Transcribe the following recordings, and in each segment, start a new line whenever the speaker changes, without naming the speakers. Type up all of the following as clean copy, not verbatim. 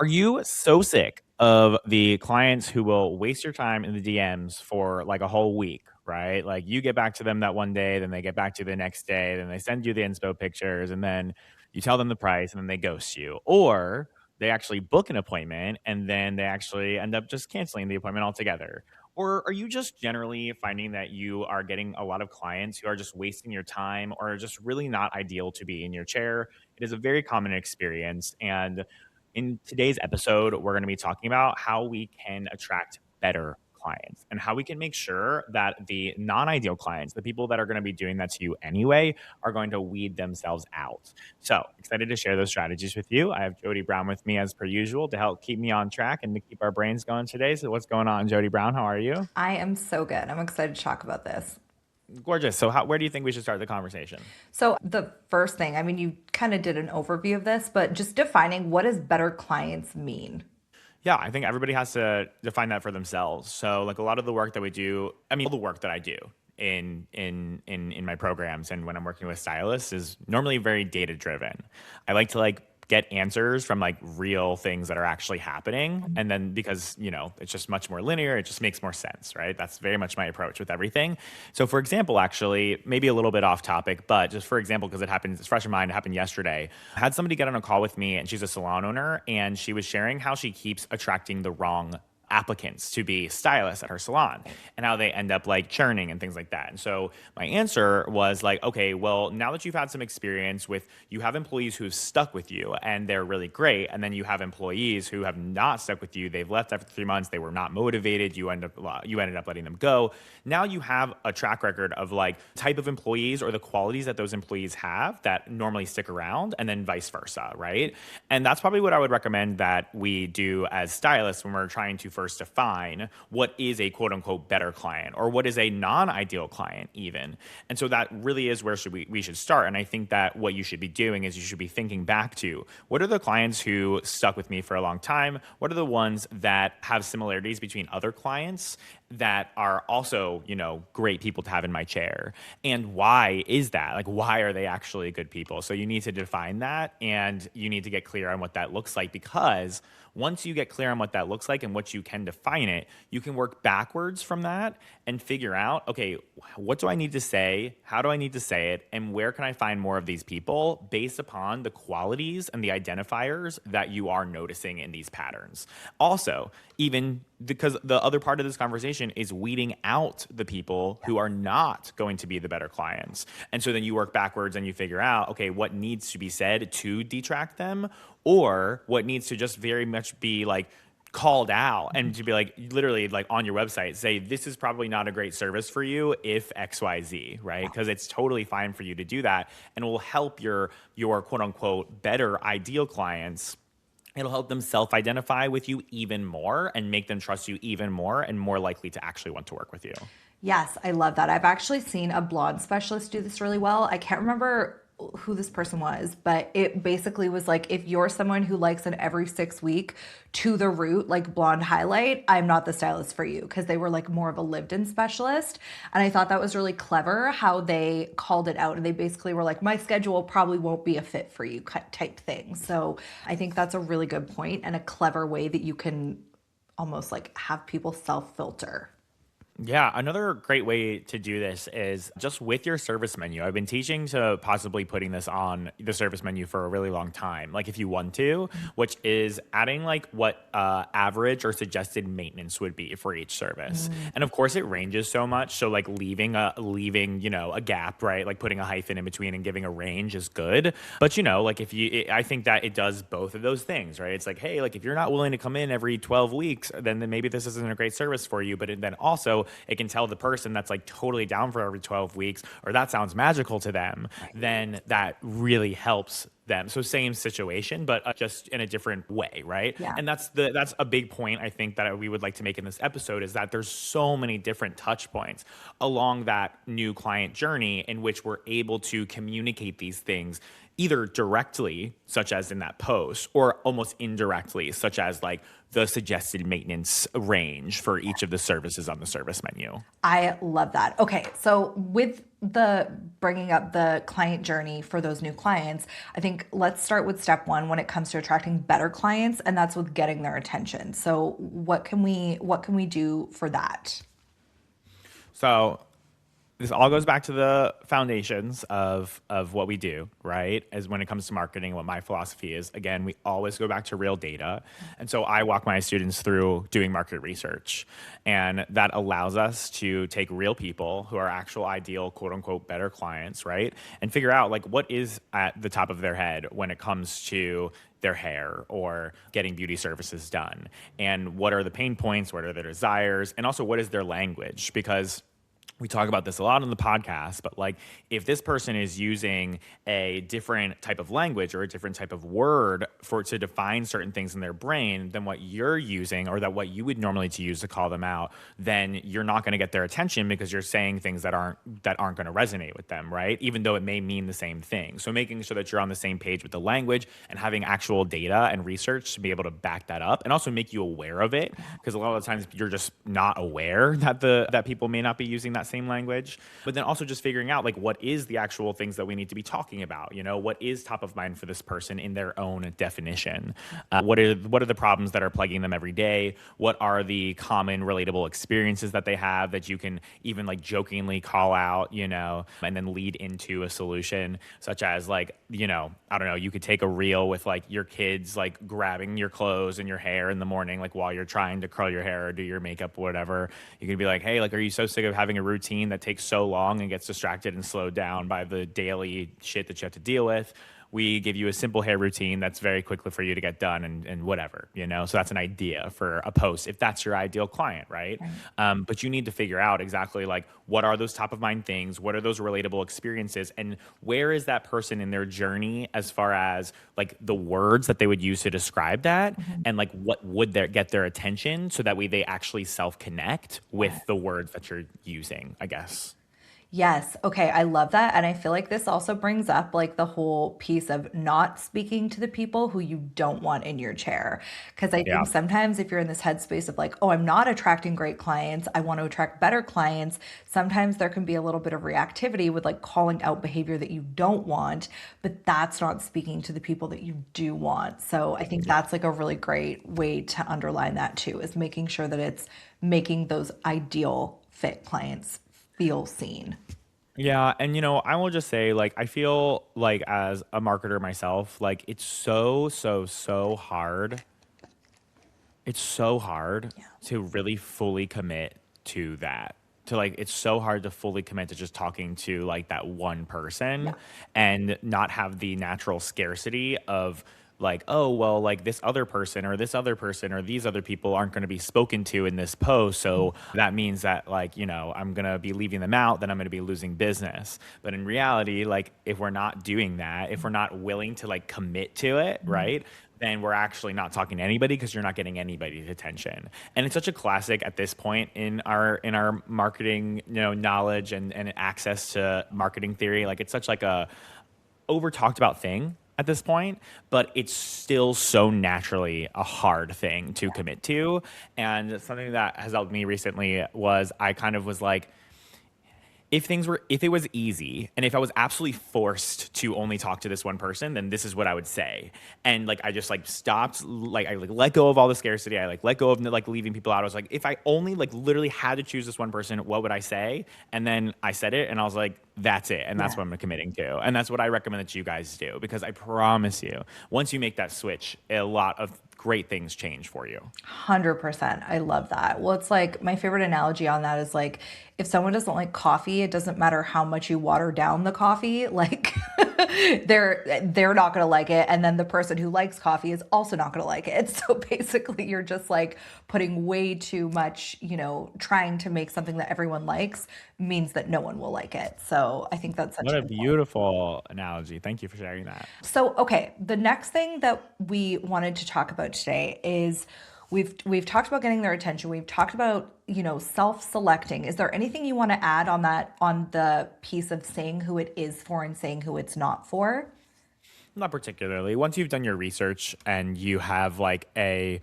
Are you so sick of the clients who will waste your time in the DMs for like a whole week, right? Like you get back to them that one day, then they get back to you the next day, then they send you the inspo pictures, and then you tell them the price, and then they ghost you. Or they actually book an appointment and then they actually end up just canceling the appointment altogether. Or are you just generally finding that you are getting a lot of clients who are just wasting your time or are just really not ideal to be in your chair? It is a very common experience. And in today's episode, we're going to be talking about how we can attract better clients and how we can make sure that the non ideal clients, the people that are going to be doing that to you anyway, are going to weed themselves out. So, excited to share those strategies with you. I have Jody Brown with me as per usual to help keep me on track and to keep our brains going today. So, what's going on, Jody Brown? How are you?
I am so good. I'm excited to talk about this.
Gorgeous. So, where do you think we should start the conversation?
So, the first thing, I mean, you kind of did an overview of this, but just defining what does better clients mean?
Yeah, I think everybody has to define that for themselves. So, like a lot of the work that we do, I mean, all the work that I do in my programs and when I'm working with stylists is normally very data driven. I like to like get answers from like real things that are actually happening, and then because it's just much more linear, it just makes more sense, right? That's very much my approach with everything. So for example, actually maybe a little bit off topic, but just for example, because it happened, it's fresh in mind, it happened yesterday. I had somebody get on a call with me, and she's a salon owner, and she was sharing how she keeps attracting the wrong applicants to be stylists at her salon and how they end up like churning and things like that. And so my answer was like, okay, well, now that you've had some experience with, you have employees who have stuck with you and they're really great. And then you have employees who have not stuck with you. They've left after 3 months. They were not motivated. You ended up letting them go. Now you have a track record of like type of employees or the qualities that those employees have that normally stick around, and then vice versa, right? And that's probably what I would recommend that we do as stylists when we're trying to first define what is a quote unquote better client or what is a non-ideal client even. And so that really is where we should start. And I think that what you should be doing is you should be thinking back to, what are the clients who stuck with me for a long time? What are the ones that have similarities between other clients that are also, great people to have in my chair? And why is that? Like, why are they actually good people? So you need to define that, and you need to get clear on what that looks like, because once you get clear on what that looks like and what you can define it, you can work backwards from that and figure out, okay, what do I need to say? How do I need to say it? And where can I find more of these people based upon the qualities and the identifiers that you are noticing in these patterns? Also, even because the other part of this conversation is weeding out the people who are not going to be the better clients. And so then you work backwards and you figure out, okay, what needs to be said to detract them, or what needs to just very much be like called out and to be like literally like on your website say, this is probably not a great service for you if XYZ, right? Because it's totally fine for you to do that, and it will help your quote unquote better ideal clients. It'll help them self-identify with you even more and make them trust you even more and more likely to actually want to work with you.
Yes, I love that. I've actually seen a blonde specialist do this really well. I can't remember who this person was, but it basically was like, if you're someone who likes an every 6 week to the root, like blonde highlight, I'm not the stylist for you, because they were like more of a lived in specialist. And I thought that was really clever how they called it out. And they basically were like, my schedule probably won't be a fit for you type thing. So I think that's a really good point and a clever way that you can almost like have people self filter.
Yeah, another great way to do this is just with your service menu. I've been teaching to possibly putting this on the service menu for a really long time, like if you want to, which is adding like what average or suggested maintenance would be for each service. And of course, it ranges so much. So like leaving a gap, right? Like putting a hyphen in between and giving a range is good. But like I think that it does both of those things, right? It's like, hey, like if you're not willing to come in every 12 weeks, then maybe this isn't a great service for you. But then also it can tell the person that's like totally down for every 12 weeks, or that sounds magical to them, then that really helps them. So same situation, but just in a different way, right?
Yeah.
And that's a big point I think that we would like to make in this episode, is that there's so many different touch points along that new client journey in which we're able to communicate these things either directly, such as in that post, or almost indirectly, such as like the suggested maintenance range for each of the services on the service menu.
I love that. Okay, so with the bringing up the client journey for those new clients, I think let's start with step one when it comes to attracting better clients, and that's with getting their attention. So what can we do for that?
So this all goes back to the foundations of what we do, right? As when it comes to marketing, what my philosophy is, again, we always go back to real data. And so I walk my students through doing market research. And that allows us to take real people who are actual ideal, quote unquote, better clients, right? And figure out like what is at the top of their head when it comes to their hair or getting beauty services done. And what are the pain points? What are their desires? And also what is their language? Because we talk about this a lot on the podcast, but like if this person is using a different type of language or a different type of word for to define certain things in their brain than what you're using or that what you would normally to use to call them out, then you're not going to get their attention because you're saying things that aren't going to resonate with them, right? Even though it may mean the same thing. So making sure that you're on the same page with the language and having actual data and research to be able to back that up and also make you aware of it, because a lot of the times you're just not aware that people may not be using that same language. But then also just figuring out like what is the actual things that we need to be talking about. What is top of mind for this person in their own definition. What are the problems that are plaguing them every day? What are the common relatable experiences that they have that you can even like jokingly call out, and then lead into a solution, such as like, I don't know, you could take a reel with like your kids like grabbing your clothes and your hair in the morning, like while you're trying to curl your hair or do your makeup or whatever. You could be like, hey, like, are you so sick of having a routine that takes so long and gets distracted and slowed down by the daily shit that you have to deal with? We give you a simple hair routine that's very quickly for you to get done and whatever, So that's an idea for a post if that's your ideal client, right? But you need to figure out exactly like what are those top of mind things? What are those relatable experiences? And where is that person in their journey as far as like the words that they would use to describe that? And like what would get their attention so that way they actually self-connect with the words that you're using, I guess.
Yes. Okay. I love that. And I feel like this also brings up like the whole piece of not speaking to the people who you don't want in your chair. Cause I
Yeah.
think sometimes if you're in this headspace of like, oh, I'm not attracting great clients, I want to attract better clients, sometimes there can be a little bit of reactivity with like calling out behavior that you don't want, but that's not speaking to the people that you do want. So I think that's like a really great way to underline that too, is making sure that it's making those ideal fit clients feel seen.
Yeah, and I will just say like I feel like as a marketer myself, like it's so hard. It's so hard
Yeah.
to really fully commit to that. To like it's so hard to fully commit to just talking to like that one
Yeah.
person and not have the natural scarcity of like, oh, well, like this other person or this other person or these other people aren't going to be spoken to in this post. So that means that like, I'm going to be leaving them out, then I'm going to be losing business. But in reality, like if we're not doing that, if we're not willing to like commit to it, right? Then we're actually not talking to anybody because you're not getting anybody's attention. And it's such a classic at this point in our marketing, knowledge and access to marketing theory. Like it's such like a over talked about thing at this point, but it's still so naturally a hard thing to commit to. And something that has helped me recently was I kind of was like, if it was easy and if I was absolutely forced to only talk to this one person, then this is what I would say. And like I just like stopped, like I like let go of all the scarcity. I like let go of like leaving people out. I was like, if I only like literally had to choose this one person, what would I say? And then I said it and I was like, that's it. And that's
Yeah.
what I'm committing to. And that's what I recommend that you guys do, because I promise you, once you make that switch, a lot of great things change for you.
100%. I love that. Well, it's like my favorite analogy on that is like if someone doesn't like coffee, it doesn't matter how much you water down the coffee, like they're not going to like it, and then the person who likes coffee is also not going to like it. So basically you're just like putting way too much, trying to make something that everyone likes means that no one will like it. So I think that's such
What
a
a
good point.
beautiful analogy. Thank you for sharing that.
So, okay, the next thing that we wanted to talk about today is we've talked about getting their attention. We've talked about, self-selecting. Is there anything you want to add on that on the piece of saying who it is for and saying who it's not for?
Not particularly. Once you've done your research and you have like a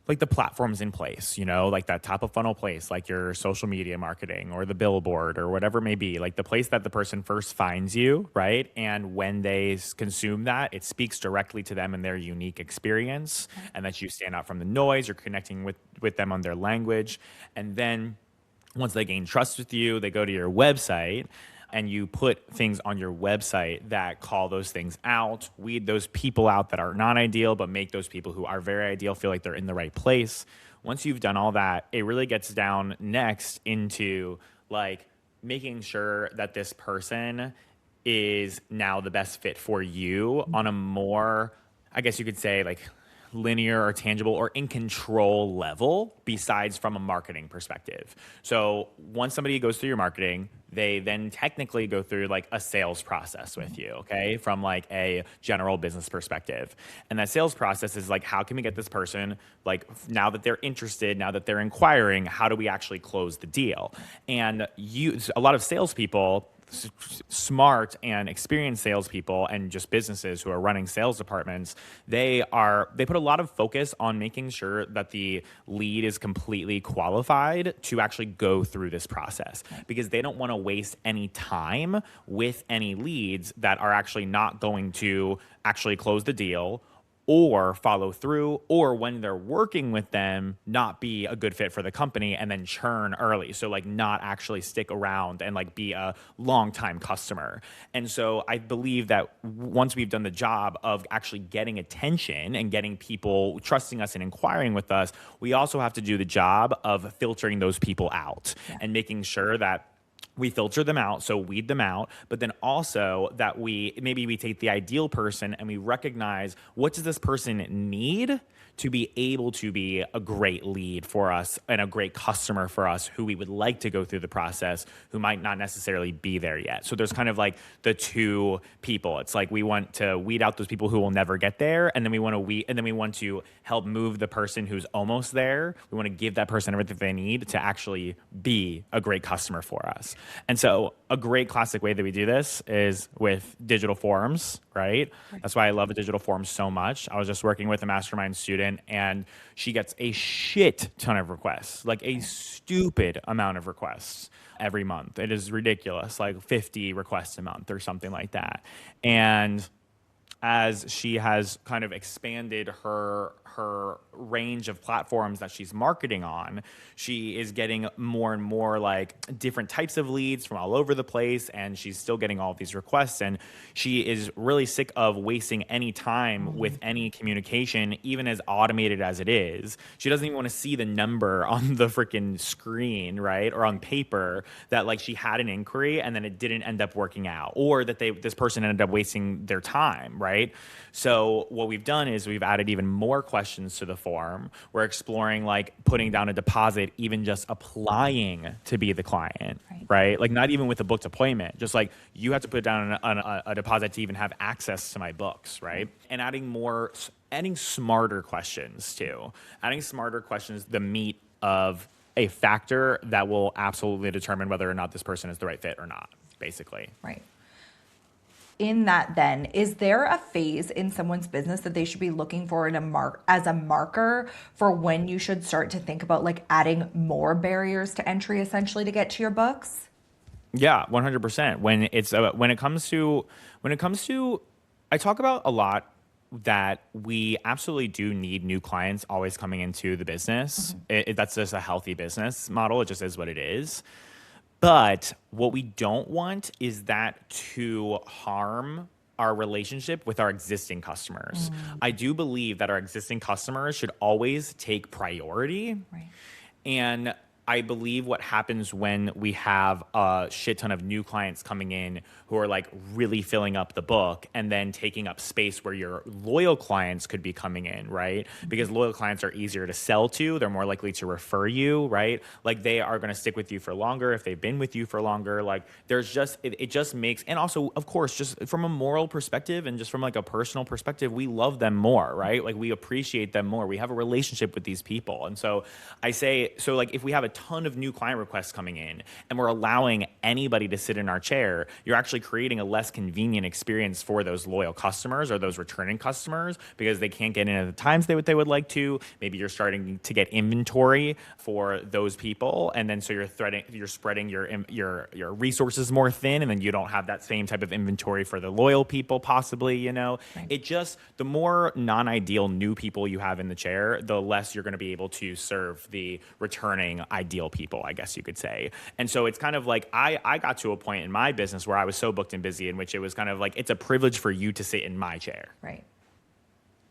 like the platforms in place, like that top of funnel place, like your social media marketing or the billboard or whatever it may be, like the place that the person first finds you, right? And when they consume that, it speaks directly to them and their unique experience, and that you stand out from the noise, you're connecting with them on their language. And then once they gain trust with you, they go to your website and you put things on your website that call those things out, weed those people out that are not ideal, but make those people who are very ideal feel like they're in the right place. Once you've done all that, it really gets down next into like making sure that this person is now the best fit for you on a more, I guess you could say, like linear or tangible or in control level besides from a marketing perspective. So once somebody goes through your marketing, they then technically go through like a sales process with you, okay? From like a general business perspective. And that sales process is like, how can we get this person, like now that they're interested, now that they're inquiring, how do we actually close the deal? And a lot of salespeople, smart and experienced salespeople and just businesses who are running sales departments, they put a lot of focus on making sure that the lead is completely qualified to actually go through this process, because they don't want to waste any time with any leads that are actually not going to actually close the deal or follow through, or when they're working with them, not be a good fit for the company and then churn early. So like not actually stick around and like be a long time customer. And so I believe that once we've done the job of actually getting attention and getting people trusting us and inquiring with us, we also have to do the job of filtering those people out and making sure that we filter them out, so weed them out, but then also that we take the ideal person and we recognize, what does this person need to be able to be a great lead for us and a great customer for us, who we would like to go through the process, who might not necessarily be there yet. So there's kind of like the two people. It's like we want to weed out those people who will never get there, and then we want to help move the person who's almost there. We want to give that person everything they need to actually be a great customer for us. And so a great classic way that we do this is with digital forums, right? That's why I love the digital forums so much. I was just working with a mastermind student, and she gets a shit ton of requests, like a stupid amount of requests every month. It is ridiculous, like 50 requests a month or something like that. And as she has kind of expanded her range of platforms that she's marketing on, she is getting more and more like different types of leads from all over the place, and she's still getting all of these requests, and she is really sick of wasting any time with any communication, even as automated as it is. She doesn't even want to see the number on the freaking screen, right, or on paper, that like she had an inquiry and then it didn't end up working out, or that this person ended up wasting their time, right? So what we've done is we've added even more questions to the form. We're exploring like putting down a deposit, even just applying to be the client, right? Like not even with a booked appointment, just like you have to put down a deposit to even have access to my books, right? And adding smarter questions too. Adding smarter questions, the meat of a factor that will absolutely determine whether or not this person is the right fit or not, basically.
Right. In that, then, is there a phase in someone's business that they should be looking for as a marker for when you should start to think about like adding more barriers to entry, essentially, to get to your books?
Yeah, 100%. When it comes to, I talk about a lot that we absolutely do need new clients always coming into the business. That's just a healthy business model. It just is what it is. But what we don't want is that to harm our relationship with our existing customers. I do believe that our existing customers should always take priority.
Right.
And I believe what happens when we have a shit ton of new clients coming in who are like really filling up the book and then taking up space where your loyal clients could be coming in, right? Because loyal clients are easier to sell to. They're more likely to refer you, right? Like they are going to stick with you for longer if they've been with you for longer. Like there's just, it just makes, and also of course, just from a moral perspective and just from like a personal perspective, we love them more, right? Like we appreciate them more. We have a relationship with these people. And so I say, so like if we have a ton of new client requests coming in and we're allowing anybody to sit in our chair, you're actually creating a less convenient experience for those loyal customers or those returning customers because they can't get in at the times they would like to. Maybe you're starting to get inventory for those people, and then so you're spreading your resources more thin, and then you don't have that same type of inventory for the loyal people possibly, you know.
Right.
It just, the more non-ideal new people you have in the chair, the less you're going to be able to serve the returning ideal people, I guess you could say. And so it's kind of like I got to a point in my business where I was so booked and busy in which it was kind of like, it's a privilege for you to sit in my chair.
Right.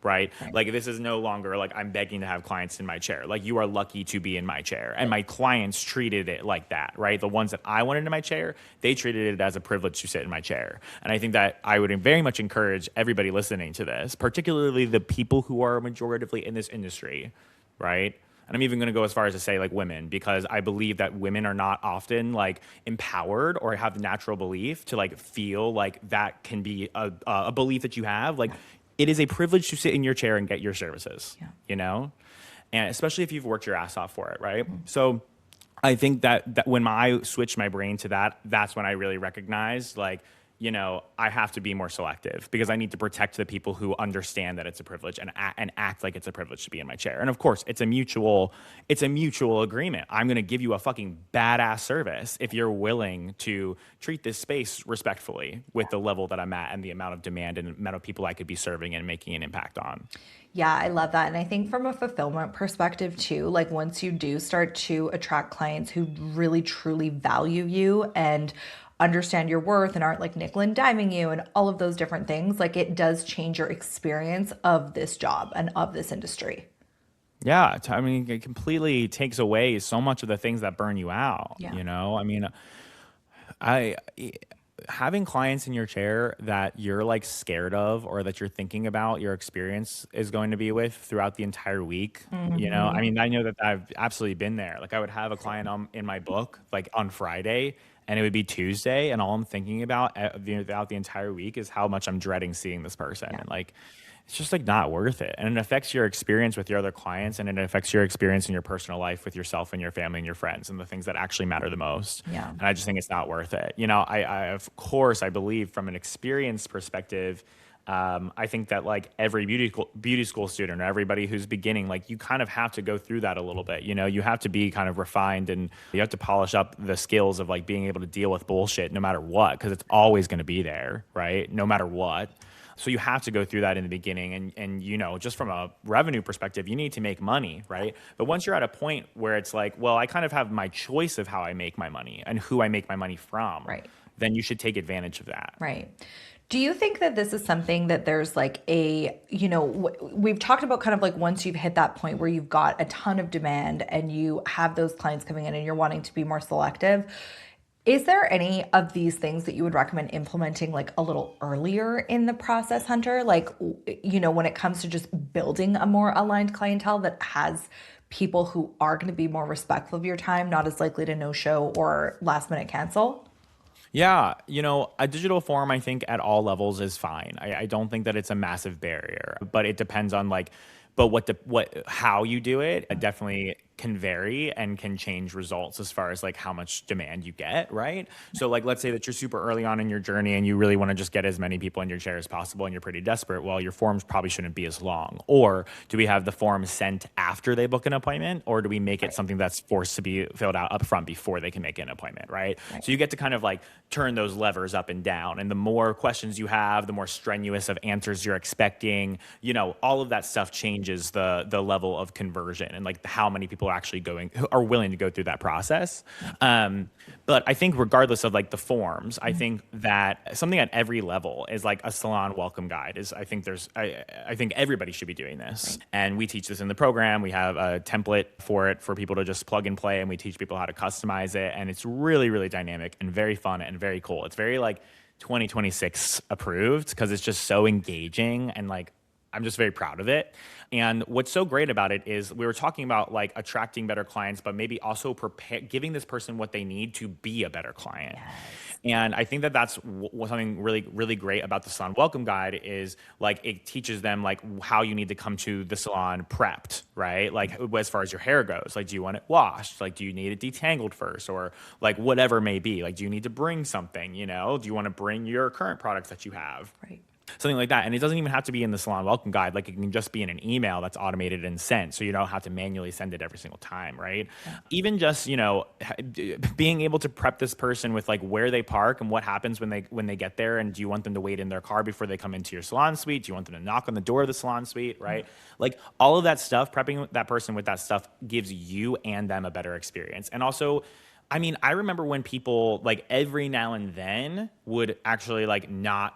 Right? Like, this is no longer like I'm begging to have clients in my chair. Like, you are lucky to be in my chair. And my clients treated it like that, right? The ones that I wanted in my chair, they treated it as a privilege to sit in my chair. And I think that I would very much encourage everybody listening to this, particularly the people who are majoritively in this industry, right? And I'm even going to go as far as to say like women, because I believe that women are not often like empowered or have the natural belief to like feel like that can be a belief that you have. Like, it is a privilege to sit in your chair and get your services, you know, and especially if you've worked your ass off for it, right? So I think that when I switched my brain to that, that's when I really recognized like, you know, I have to be more selective because I need to protect the people who understand that it's a privilege and act like it's a privilege to be in my chair. And of course, it's a mutual agreement. I'm going to give you a fucking badass service if you're willing to treat this space respectfully with the level that I'm at and the amount of demand and amount of people I could be serving and making an impact on.
Yeah, I love that. And I think from a fulfillment perspective too, like once you do start to attract clients who really truly value you and understand your worth and aren't like nickel and diming you and all of those different things, like it does change your experience of this job and of this industry.
Yeah, I mean, it completely takes away so much of the things that burn you out,
Yeah.
you know? I mean, I having clients in your chair that you're like scared of or that you're thinking about your experience is going to be with throughout the entire week, you know? I mean, I know that I've absolutely been there. Like, I would have a client in my book like on Friday and it would be Tuesday, and all I'm thinking about throughout the entire week is how much I'm dreading seeing this person.
Yeah.
And like, it's just like not worth it. And it affects your experience with your other clients, and it affects your experience in your personal life with yourself and your family and your friends and the things that actually matter the most.
Yeah.
And I just think it's not worth it. You know, I of course, I believe from an experience perspective, I think that like every beauty school student or everybody who's beginning, like you kind of have to go through that a little bit. You know, you have to be kind of refined and you have to polish up the skills of like being able to deal with bullshit no matter what, because it's always going to be there, right? No matter what. So you have to go through that in the beginning. And you know, just from a revenue perspective, you need to make money, right? But once you're at a point where it's like, well, I kind of have my choice of how I make my money and who I make my money from,
Right.
then you should take advantage of that.
Right. Do you think that this is something that there's like a, you know, we've talked about kind of like once you've hit that point where you've got a ton of demand and you have those clients coming in and you're wanting to be more selective. Is there any of these things that you would recommend implementing like a little earlier in the process, Hunter? Like, you know, when it comes to just building a more aligned clientele that has people who are going to be more respectful of your time, not as likely to no show or last minute cancel?
Yeah, you know, a digital form, I think at all levels is fine. I don't think that it's a massive barrier, but it depends on like, but how you do it, it definitely can vary and can change results as far as like how much demand you get, right? So like, let's say that you're super early on in your journey and you really want to just get as many people in your chair as possible and you're pretty desperate. Well, your forms probably shouldn't be as long. Or do we have the form sent after they book an appointment, or do we make it something that's forced to be filled out up front before they can make an appointment, right? So you get to kind of like turn those levers up and down. And the more questions you have, the more strenuous of answers you're expecting, you know, all of that stuff changes the level of conversion and like how many people are actually are willing to go through that process. But I think regardless of like the forms, I think that something at every level is like a salon welcome guide I think everybody should be doing this. And we teach this in the program. We have a template for it for people to just plug and play, and we teach people how to customize it. And it's really, really dynamic and very fun and very cool. It's very like 2026 approved because it's just so engaging, and like I'm just very proud of it. And what's so great about it is we were talking about like attracting better clients, but maybe also giving this person what they need to be a better client. Yes. And I think that that's something really, really great about the salon welcome guide is like it teaches them like how you need to come to the salon prepped, right? Like as far as your hair goes, like do you want it washed? Like do you need it detangled first, or like whatever it may be? Like do you need to bring something? You know, do you want to bring your current products that you have?
Right.
Something like that. And it doesn't even have to be in the salon welcome guide. Like it can just be in an email that's automated and sent. So you don't have to manually send it every single time, right?
Yeah.
Even just, you know, being able to prep this person with like where they park and what happens when they get there. And do you want them to wait in their car before they come into your salon suite? Do you want them to knock on the door of the salon suite, right? Like all of that stuff, prepping that person with that stuff gives you and them a better experience. And also, I mean, I remember when people like every now and then would actually like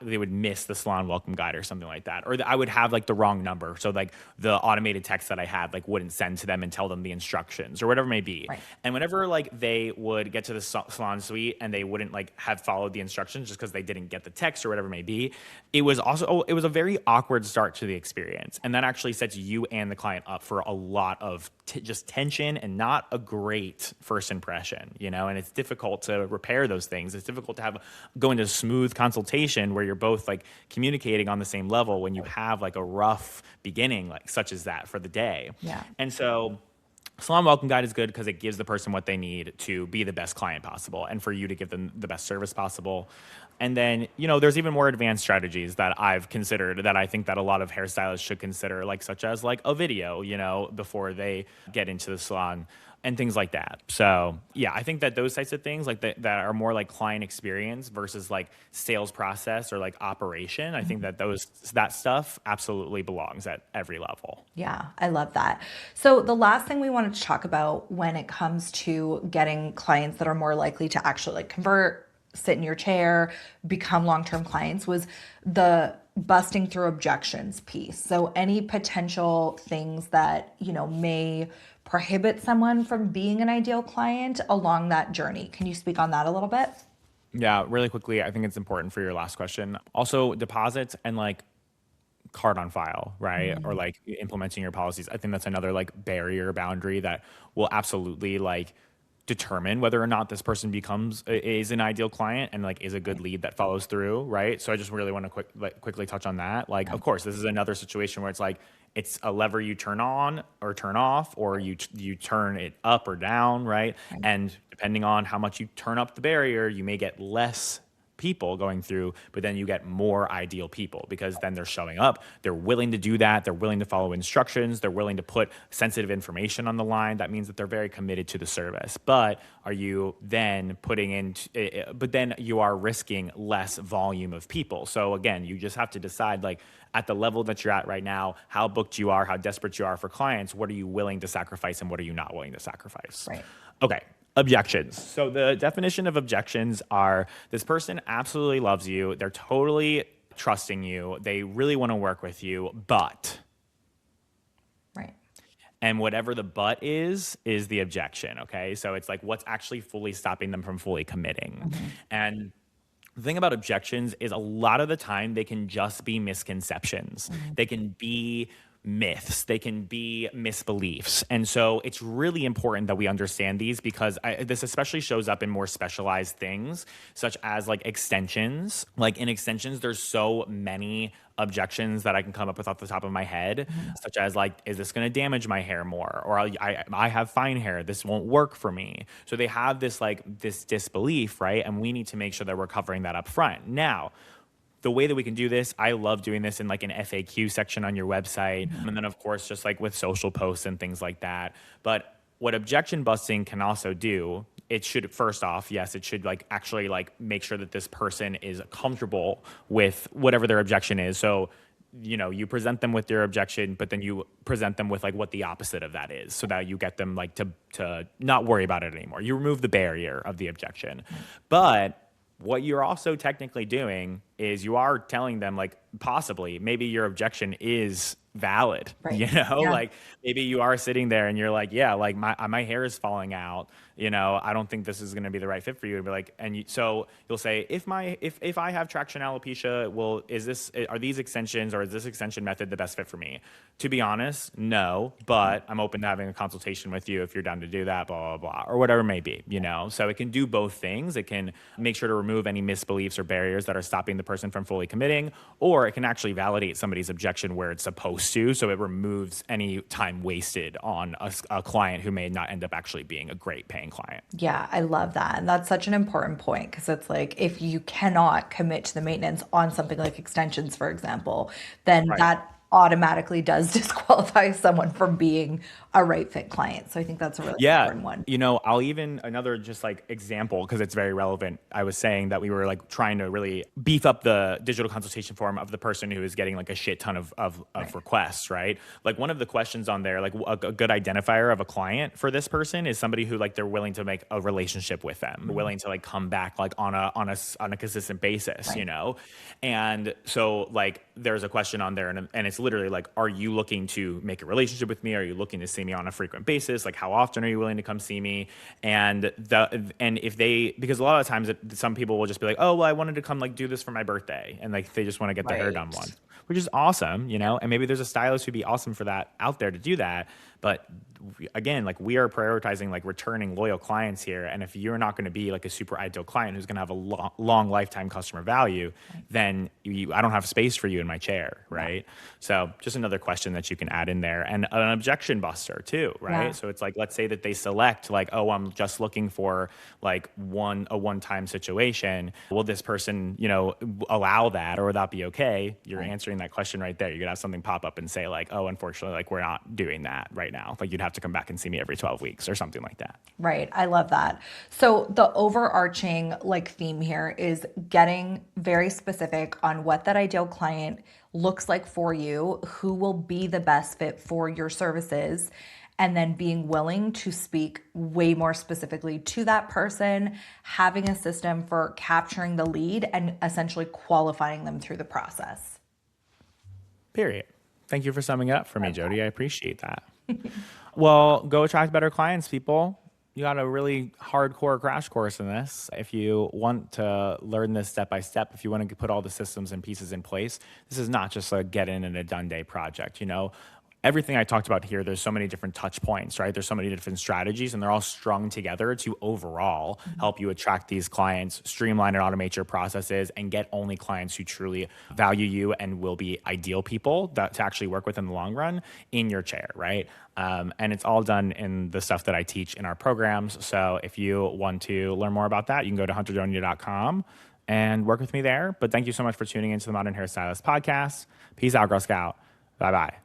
they would miss the salon welcome guide or something like that. Or I would have like the wrong number. So like the automated text that I had like wouldn't send to them and tell them the instructions or whatever it may be.
Right.
And whenever like they would get to the salon suite and they wouldn't like have followed the instructions just because they didn't get the text or whatever it may be, it was a very awkward start to the experience. And that actually sets you and the client up for a lot of just tension and not a great first impression, you know, and it's difficult to repair those things. It's difficult to go into smooth consultation where you're both like communicating on the same level when you have like a rough beginning, like such as that for the day.
Yeah.
And so salon welcome guide is good because it gives the person what they need to be the best client possible and for you to give them the best service possible. And then, you know, there's even more advanced strategies that I've considered that I think that a lot of hairstylists should consider, like such as like a video, you know, before they get into the salon and things like that. So yeah, I think that those types of things like that are more like client experience versus like sales process or like operation. I think that that stuff absolutely belongs at every level.
Yeah, I love that. So the last thing we wanted to talk about when it comes to getting clients that are more likely to actually like convert, sit in your chair, become long-term clients was the busting through objections piece. So any potential things that, you know, may prohibit someone from being an ideal client along that journey. Can you speak on that a little bit?
Yeah, really quickly, I think it's important for your last question. Also, deposits and like card on file, right? Or like implementing your policies. I think that's another like barrier boundary that will absolutely like determine whether or not this person is an ideal client and like is a good lead that follows through, right? So I just really want to quickly touch on that. Like, of course, this is another situation where it's like it's a lever you turn on or turn off, or you turn it up or down, right? And depending on how much you turn up the barrier, you may get less people going through, but then you get more ideal people because then they're showing up. They're willing to do that. They're willing to follow instructions. They're willing to put sensitive information on the line. That means that they're very committed to the service. But are you then but then you are risking less volume of people. So again, you just have to decide like at the level that you're at right now, how booked you are, how desperate you are for clients, what are you willing to sacrifice and what are you not willing to sacrifice?
Right.
Okay. Objections. So the definition of objections are this person absolutely loves you. They're totally trusting you. They really want to work with you, but.
Right.
And whatever the but is the objection. Okay. So it's like what's actually fully stopping them from fully committing. And the thing about objections is a lot of the time they can just be misconceptions. They can be myths, they can be misbeliefs. And so it's really important that we understand these because this especially shows up in more specialized things, such as like extensions. Like in extensions, there's so many objections that I can come up with off the top of my head, such as like, is this going to damage my hair more? Or I have fine hair, this won't work for me. So they have this disbelief, right? And we need to make sure that we're covering that up front. Now, the way that we can do this, I love doing this in like an FAQ section on your website. And then of course, just like with social posts and things like that. But what objection busting can also do, it should first off, yes, it should like actually like make sure that this person is comfortable with whatever their objection is. So, you know, you present them with their objection, but then you present them with like what the opposite of that is so that you get them like to not worry about it anymore. You remove the barrier of the objection. But what you're also technically doing is you are telling them like possibly maybe your objection is valid,
Right. Yeah.
like maybe you are sitting there and you're like, yeah, like my hair is falling out, I don't think this is going to be the right fit for you. And be like, so you'll say, if I have traction alopecia, are these extensions or is this extension method the best fit for me? To be honest, no, but I'm open to having a consultation with you if you're down to do that, blah, blah, blah, or whatever it may be. So it can do both things. It can make sure to remove any misbeliefs or barriers that are stopping the person from fully committing, or it can actually validate somebody's objection where it's supposed to. So it removes any time wasted on a client who may not end up actually being a great paying client.
Yeah, I love that. And that's such an important point because it's like if you cannot commit to the maintenance on something like extensions, for example, then
Right.
that automatically does disqualify someone from being a right fit client. So I think that's a really
Yeah.
important one.
I'll even another just like example because it's very relevant. I was saying that we were like trying to really beef up the digital consultation form of the person who is getting like a shit ton of
Right.
requests, right? Like one of the questions on there, like a good identifier of a client for this person is somebody who like they're willing to make a relationship with them, willing to like come back like on a consistent basis,
Right.
And so like there's a question on there and it's literally like, are you looking to make a relationship with me? Are you looking to see me on a frequent basis? Like how often are you willing to come see me? And if because a lot of times some people will just be like, oh, well, I wanted to come like do this for my birthday. And like, they just want to get their hair done
Right.
once, which is awesome,
Yeah.
and maybe there's a stylist who'd be awesome for that out there to do that. But again, like we are prioritizing like returning loyal clients here. And if you're not going to be like a super ideal client who's going to have a long lifetime customer value, then I don't have space for you in my chair.
Yeah.
Right. So just another question that you can add in there, and an objection buster too. Right.
Yeah.
So it's like, let's say that they select like, oh, I'm just looking for like a one-time situation. Will this person, allow that, or would that be okay? You're
Right.
answering that question right there. You could have something pop up and say like, oh, unfortunately, like we're not doing that right now. Like you'd have to come back and see me every 12 weeks or something like that.
Right. I love that. So the overarching like theme here is getting very specific on what that ideal client looks like for you, who will be the best fit for your services, and then being willing to speak way more specifically to that person, having a system for capturing the lead and essentially qualifying them through the process.
Period. Thank you for summing it up for me, Jody. I appreciate that. Well, go attract better clients, people. You got a really hardcore crash course in this. If you want to learn this step by step, if you want to put all the systems and pieces in place, this is not just a get in and a done day project. Everything I talked about here, there's so many different touch points, right? There's so many different strategies, and they're all strung together to overall help you attract these clients, streamline and automate your processes, and get only clients who truly value you and will be ideal people to actually work with in the long run in your chair, right? And it's all done in the stuff that I teach in our programs. So if you want to learn more about that, you can go to hunterdonia.com and work with me there. But thank you so much for tuning into the Modern Hairstylist podcast. Peace out, Girl Scout. Bye-bye.